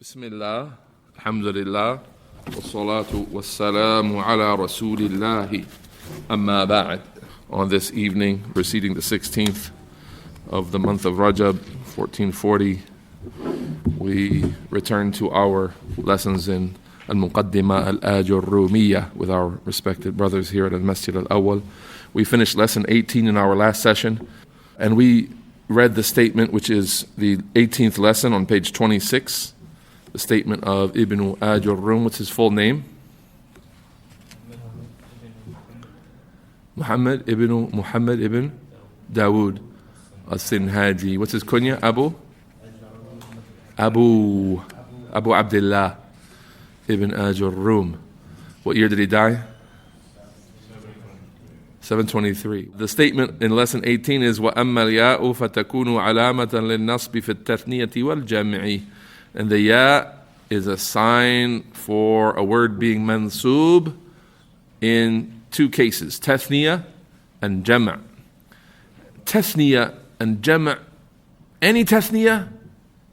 Bismillah, alhamdulillah, wassalatu wassalamu ala rasulillah, amma ba'd. On this evening, preceding the 16th of the month of Rajab, 1440, we return to our lessons in Al-Muqaddimah Al-Ajrumiyyah with our respected brothers here at Al-Masjid Al-Awwal. We finished lesson 18 in our last session, and we read the statement, which is the 18th lesson on page 26, the statement of Ibn Ajurrum. What's his full name? Muhammad ibn Dawood al-Sinhaji. What's his kunya? Abu Abdullah ibn Ajurrum. What year did he die? 723. The statement in lesson 18 is وَأَمَّا الْيَاءُ فَتَكُونُ عَلَامَةً لِلنَّصْبِ فِي التَّثْنِيَةِ وَالْجَمْعِ. And the ya is a sign for a word being mansoob in two cases, tathniya and jama'. Tathniya and jama', any tathniya,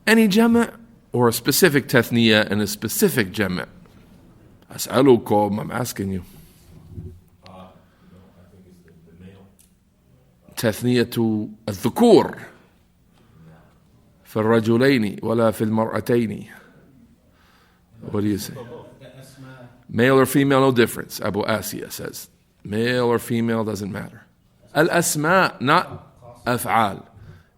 any jama', or a specific tathniya and a specific jama'. As'alukum, I'm asking you. تثنية الذكور في الرجلين ولا في المرأتين. What do you say? Male or female, no difference. Abu Asiya says male or female doesn't matter. Al-asma, not af'al.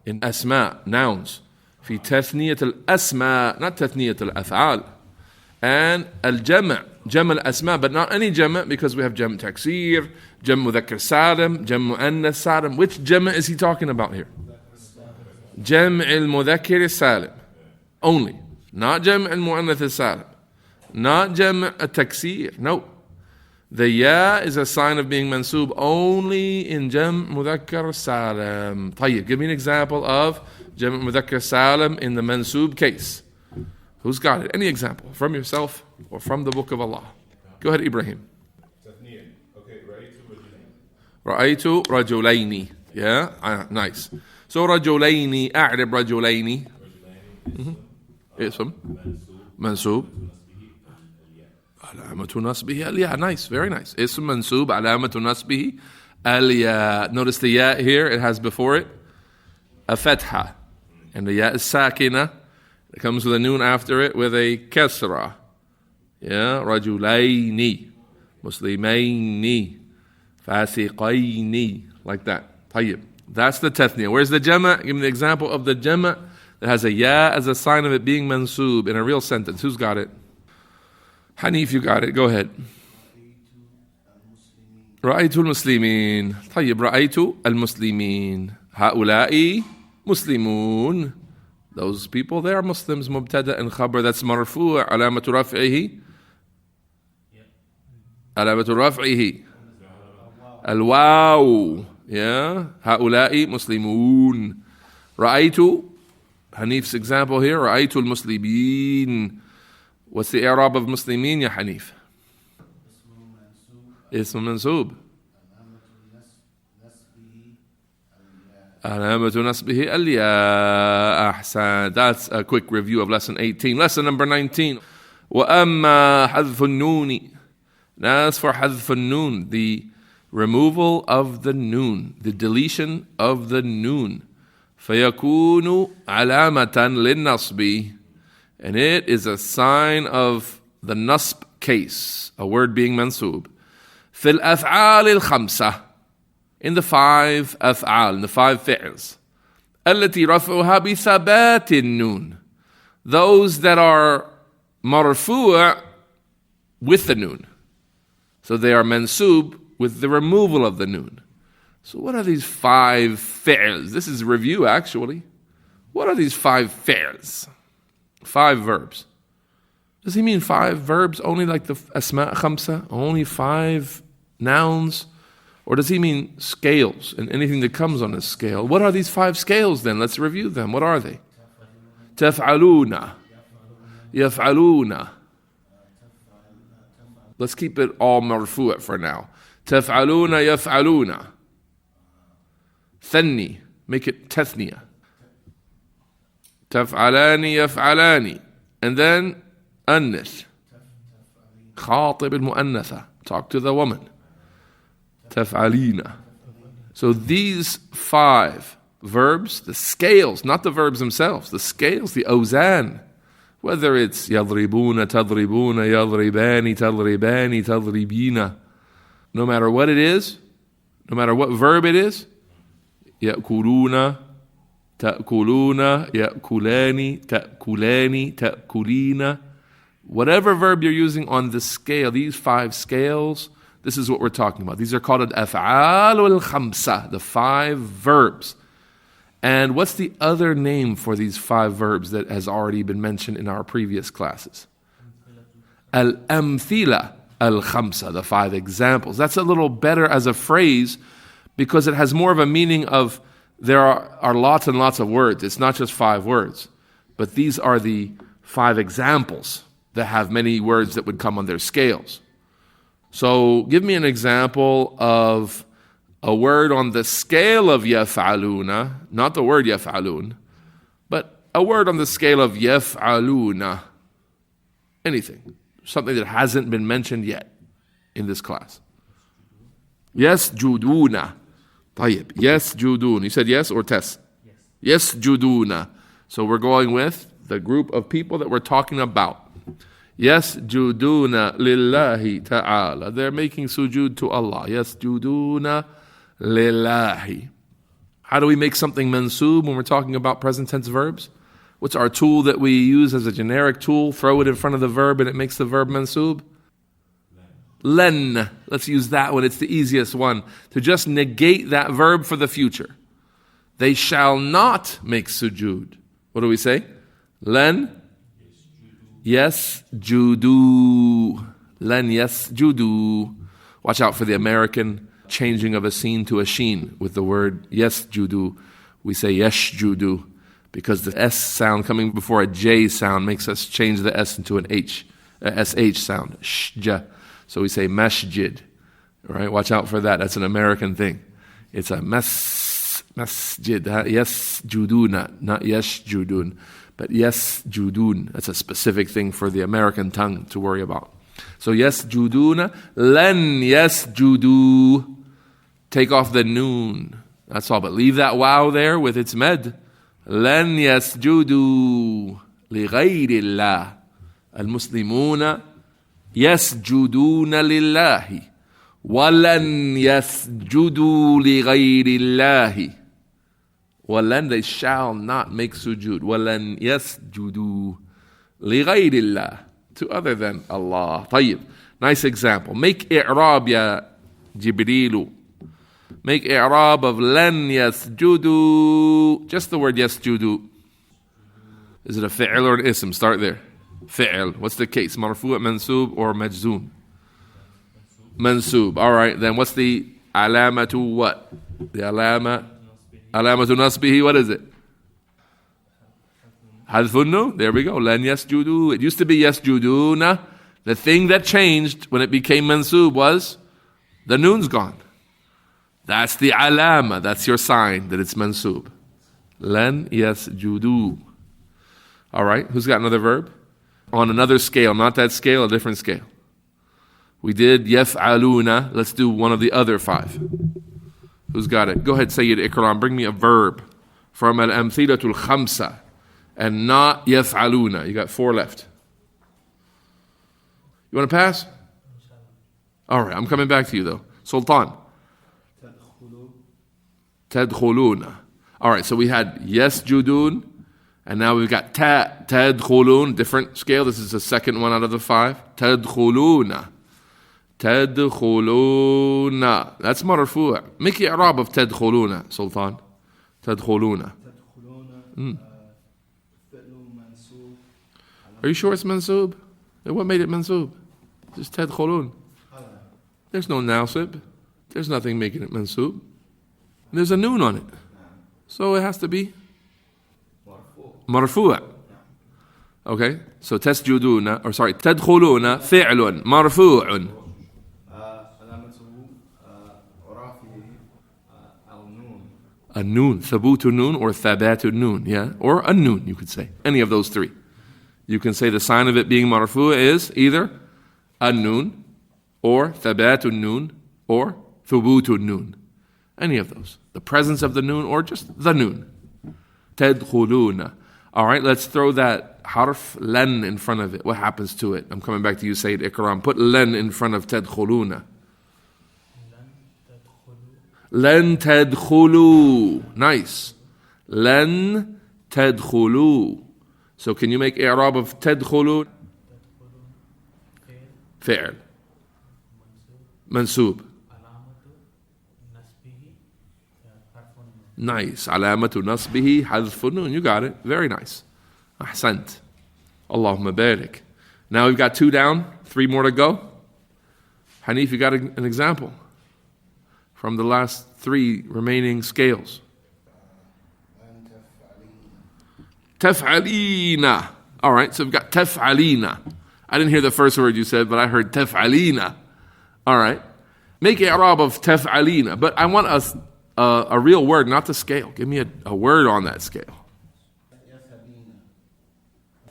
In asma, nouns. في تثنية الأسماء, not تثنية الأفعال. And al-jama', jama' al-asma, but not any jama', because we have jama' taksir, jama' mudhakkar salim, jama' mu'annath salim. Which jama' is he talking about here? Jama' al-mudhakkar salim only, not jama' al-mu'annath salim, not jama' al-taksir. No, the ya is a sign of being mansoob only in jama' mudhakkar salim. طيب, give me an example of jama' mudhakkar salim in the mansoob case. Who's got it? Any example from yourself or from the book of Allah? Go ahead, Ibrahim. Okay, رأيت رجلين. Yeah, nice. So رجلين, أعرب رجلين. اسم منسوب علامة نصبه الياء. Nice, very nice. اسم منسوب علامة نصبه الياء. Notice the ya here, it has before it a fatha, and the ya is sakina. It comes with a noon after it with a kasra. Yeah, رجلين, مسلمين, فاسقين, like that. طيب, that's the tathniya. Where's the jama'? Give me the example of the jama' that has a ya as a sign of it being mansoob in a real sentence. Who's got it? Hanif, you got it. Go ahead. رأيت المسلمين. طيب, رأيت المسلمين. هؤلاء مسلمون. Those people, they are Muslims. Mubtada and khabar, that's marfu'. Alamatu raf'ihi. Alamatu raf'ihi. Al-waw. Yeah. هؤلاء مسلمون. رأيت, Hanif's example here, رأيت المسلمين. What's the i'rab of muslimin, ya Hanif? Ism mansoob. علامة نصبه الياء. أحسن. That's a quick review of lesson 18. Lesson number 19. وأما حذف النون. Now as for حذف النون, the removal of the noon, the deletion of the noon. فيكون علامة للنصب. And it is a sign of the nasb case, a word being mansoob. في الأفعال الخمسة. In the five af'al, in the five fi'ls. التي رفعها بثبات النون. Those that are marfu' with the noon. So they are mansoob with the removal of the noon. So what are these five fi'ls? This is review actually. What are these five fi'ls? Five verbs. Does he mean five verbs only like the asma' khamsa? Only five nouns? Or does he mean scales and anything that comes on a scale? What are these five scales then? Let's review them. What are they? تفعلون. يفعلون. Let's keep it all marfu' for now. تفعلون يفعلون. ثني. Make it تثنية. تفعلان يفعلان. And then أنث. خاطب المؤنثة. Talk to the woman. تفعلين. So these 5 verbs, the scales, not the verbs themselves, the scales, the awzan, whether it's يضربون, تضربون, يضربان, تضربان, تضربين, no matter what it is, no matter what verb it is, يأكلون, تأكلون, يأكلان, تأكلان, تأكلين, whatever verb you're using on the scale, these 5 scales, this is what we're talking about. These are called al-af'al al-khamsa, the 5 verbs. And what's the other name for these 5 verbs that has already been mentioned in our previous classes? Al-amthila al-khamsa, the 5 examples. That's a little better as a phrase because it has more of a meaning of there are lots and lots of words. It's not just 5 words. But these are the 5 examples that have many words that would come on their scales. So give me an example of a word on the scale of yaf'aluna, not the word yaf'alun, but a word on the scale of yaf'aluna. Anything. Something that hasn't been mentioned yet in this class. Yasjuduna. طيب. Yasjudun. You said yes or tes? Yes. Yasjuduna. So we're going with the group of people that we're talking about. Yasjuduna lillahi ta'ala. They're making sujood to Allah. Yasjuduna lillahi. How do we make something mansoob when we're talking about present tense verbs? What's our tool that we use as a generic tool? Throw it in front of the verb and it makes the verb mansoob? Len. Let's use that one. It's the easiest one. To just negate that verb for the future. They shall not make sujood. What do we say? Len. Yes, judu. Len yes, judu. Watch out for the American changing of a sin to a sheen with the word yes, judu. We say yes, judu because the S sound coming before a J sound makes us change the S into an H, a SH sound. Shja. So we say masjid. All right, watch out for that. That's an American thing. It's a masjid. Yes, juduna, not yes, judun. But yes, judun, that's a specific thing for the American tongue to worry about. So yes, juduna, len yes, judu. Take off the noon. That's all, but leave that wow there with its med. Len yes, judu, li ghayrillah. Al-Muslimuna yasjuduna lillahi. Walan yasjudu li ghayrillahi. Walan, they shall not make sujood. Walan yasjudu li ghayrillah, to other than Allah. طيب. Nice example. Make i'rab ya Jibrilu. Make i'rab of lan yasjudu. Just the word yasjudu. Is it a fi'l or an ism? Start there. Fi'l. What's the case? Marfu' mansoob or majzoom? Mansoob. All right. Then what's the alamatu what? The alamatu nasbihi, what is it? Hadfun nun. There we go. Lan yasjudu. It used to be yasjuduna. The thing that changed when it became mansoob was the noon's gone. That's the alama. That's your sign that it's mansoob. Lan yasjudu. All right. Who's got another verb? On another scale. Not that scale, a different scale. We did yaf'aluna. Let's do one of the other 5. Who's got it? Go ahead, Sayyid Ikram. Bring me a verb from al-amthilatul khamsa and not yaf'aluna. You got 4 left. You want to pass? All right, I'm coming back to you though. Sultan. Tadkhuluna. All right, so we had yasjudun, and now we've got tadkhulun, different scale. This is the second one out of the 5. Tadkhuluna. Tadkhuluna. That's marfu'. Make i'rab of tadkhuluna, Sultan. Tadkhuluna. Are you sure it's mansoob? What made it mansoob? Just tadkhulun. There's no nasib. There's nothing making it mansoob. There's a noon on it. So it has to be marfu'. Okay? So tadkhuluna fi'lun marfu'un. A noon, thabut noon or thabat noon, yeah? Or a noon, you could say. Any of those 3. You can say the sign of it being marfu is either an-nun, or thabatun nun, or thubutun nun. Any of those. The presence of the nun, or just the nun. Tadkhuluna. All right, let's throw that harf len in front of it. What happens to it? I'm coming back to you, Sayyid Ikram. Put len in front of tadkhuluna. Len tadkhulu. Nice. Len tadkhulu. So can you make i'rab of tadkhulu? Fi'l. Mansoob. Nice. Alamatu nasbihi hadfun nun. You got it. Very nice. Ahsant. Allahumma barik. Now we've got 2 down, 3 more to go. Hanif, you got an example from the last 3 remaining scales. Taf'alina. All right, so we've got taf'alina. I didn't hear the first word you said, but I heard taf'alina. All right. Make i'rab of taf'alina, but I want a real word, not the scale. Give me a word on that scale.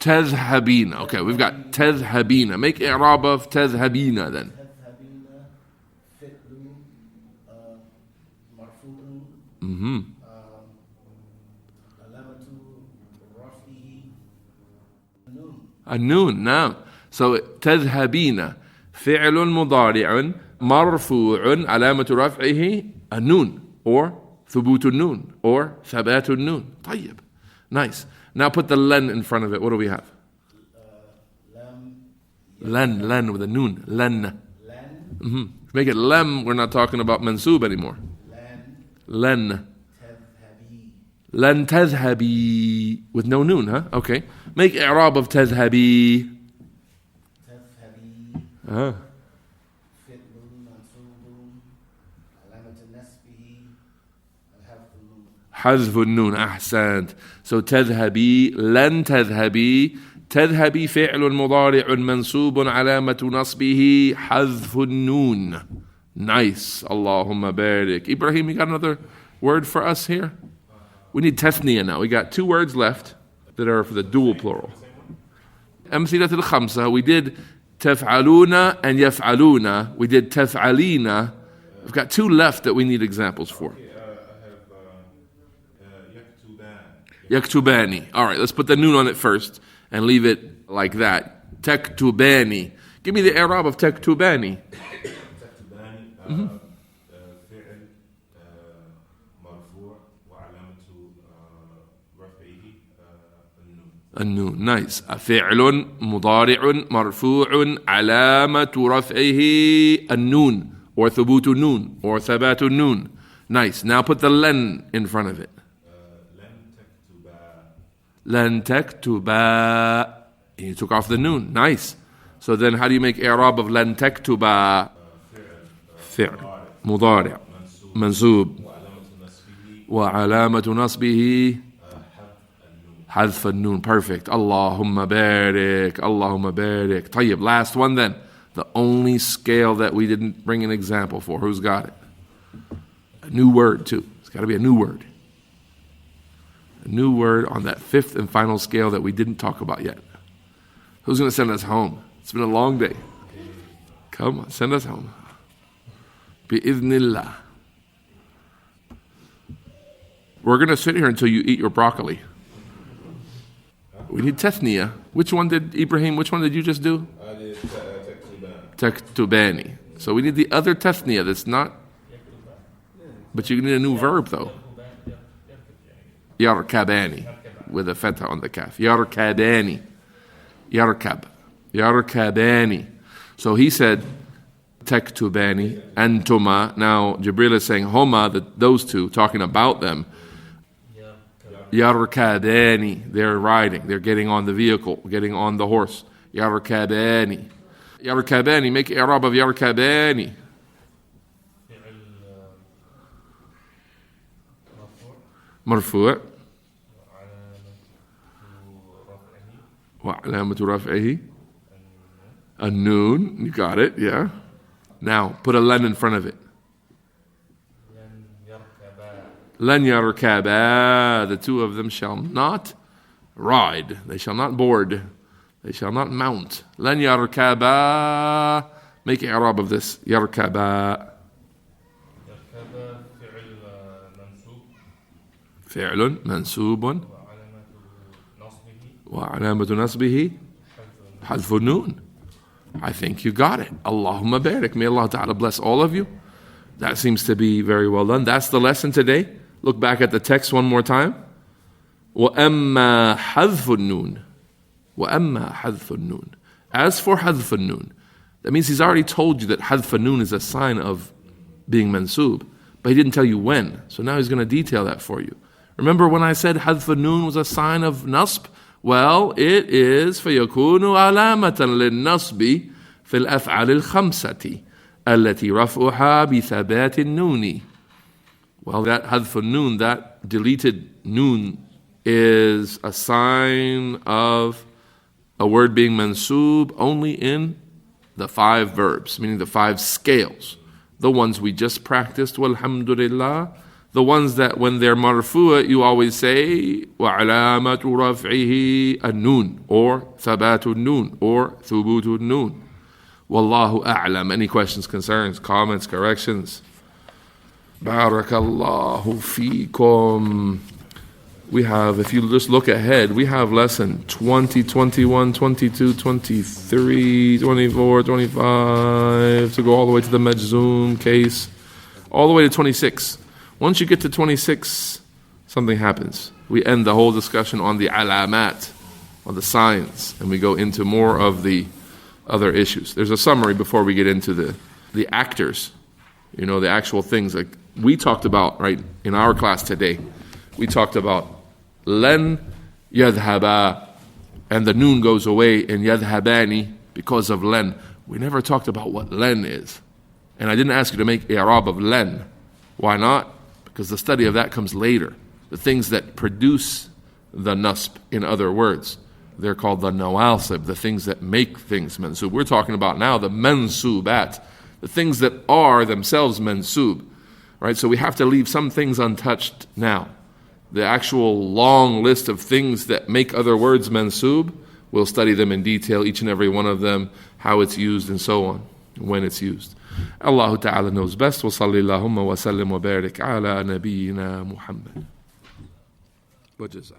Tadhhabina. Okay, we've got tadhhabina. Make i'rab of tadhhabina then. Mm-hmm. النون نعم. So تذهبين فعل مضارع مرفوع علامة رفعه النون or ثبوت النون or ثبات النون. طيب. Nice. Now put the len in front of it. What do we have? Len with a noon. Len. Mm-hmm. Make it lem. We're not talking about Mansoob anymore. Len. Len tadhhabi with no noon, huh? Okay. Make i'rab of tadhhabi. حذف النون. أحسنت. So تذهبي لن تذهبي. تذهبي فعل مضارع منصوب علامة نصبه حذف النون. Nice. Allahumma barik. Ibrahim, you got another word for us here? We need tasniya now. We got 2 words left that are for the dual plural. أمثلة الخمسة. We did تفعلون and يفعلون. We did تفعلين. We've got 2 left that we need examples for. Yaktubani. All right, let's put the noon on it first and leave it like that. Taktubani. Give me the i'rab of taktubani. النون. Nice. فعل مضارع مرفوع علامة رفعه النون or ثبوت النون or ثبات النون. Nice. Now put the len in front of it. لن تكتبا. You took off the noon. Nice. So then how do you make i'rab of لن تكتبا? فعل مضارع منصوب وعلامة نصبه حذف النون. Perfect. Allahumma barik. Allahumma barik. طيب. Last one then. The only scale that we didn't bring an example for. Who's got it? A new word too. It's got to be a new word. A new word on that 5th and final scale that we didn't talk about yet. Who's going to send us home? It's been a long day. Come on, send us home. Bi-idhnillah. We're going to sit here until you eat your broccoli. We need tathniya. Which one did you just do? I did Taktubani. So we need the other tathniya that's not. But you need a new verb though. Yarkabani. With a fatha on the kaf. Yarkabani. Yarkab. Yarkabani. So he said, Taktubani, Antuma. Now Jibril is saying, Homa, those 2, talking about them. Yarkabani. They're riding. They're getting on the vehicle, getting on the horse. Yarkabani. Yarkabani. Make i'rab of Yarkabani. مرفوع وعلامة رفعه النون. You got it, yeah. Now put a len in front of it. لن يركبا. The 2 of them shall not ride. They shall not board. They shall not mount. لن يركبا. Make i'rab of this. يركبا. فعل منسوب وعلامة نصبه حذف النون. I think you got it. Allahumma barik. May Allah Ta'ala bless all of you. That seems to be very well done. That's the lesson today. Look back at the text one more time. وَأَمَّا حَذْفُ النُّونِ وَأَمَّا حَذْفُ النُّونِ. As for حذف النون, that means he's already told you that حذف النون is a sign of being mansoob, but he didn't tell you when. So now he's going to detail that for you. Remember when I said حذف النون was a sign of nasb? Well, it is فَيَكُونُ عَلَامَةً لِلنَّصْبِ فِي الْأَفْعَالِ الْخَمْسَةِ التي رفعها بثبات النون. Well, that حذف النون, that deleted noon, is a sign of a word being mansoob only in the 5 verbs, meaning the 5 scales. The ones we just practiced, walhamdulillah. The ones that when they're marfu'a, you always say, وَعَلَامَةُ رَفْعِهِ النُّونِ, or ثَبَاتُ النُّونِ, or ثُبُوتُ النُّونِ. Wallahu a'lam. Any questions, concerns, comments, corrections? Barakallahu feekum. We have, if you just look ahead, we have lesson 20, 21, 22, 23, 24, 25, to go all the way to the Majzoom case, all the way to 26. Once you get to 26, something happens. We end the whole discussion on the alamat, on the signs, and we go into more of the other issues. There's a summary before we get into the actors, the actual things. Like we talked about, right, in our class today, we talked about len yadhaba, and the noon goes away in yadhabani because of len. We never talked about what len is. And I didn't ask you to make i'rab of len. Why not? Because the study of that comes later. The things that produce the nasb, in other words, they're called the nawasib, the things that make things mansoob. We're talking about now the mansoobat, the things that are themselves mansoob. Right? So we have to leave some things untouched now. The actual long list of things that make other words mansoob, we'll study them in detail, each and every one of them, how it's used and so on, when it's used. Allah Ta'ala knows best. Wa sallallahu wa sallim wa barik ala nabiyyina Muhammad. Wa jaza.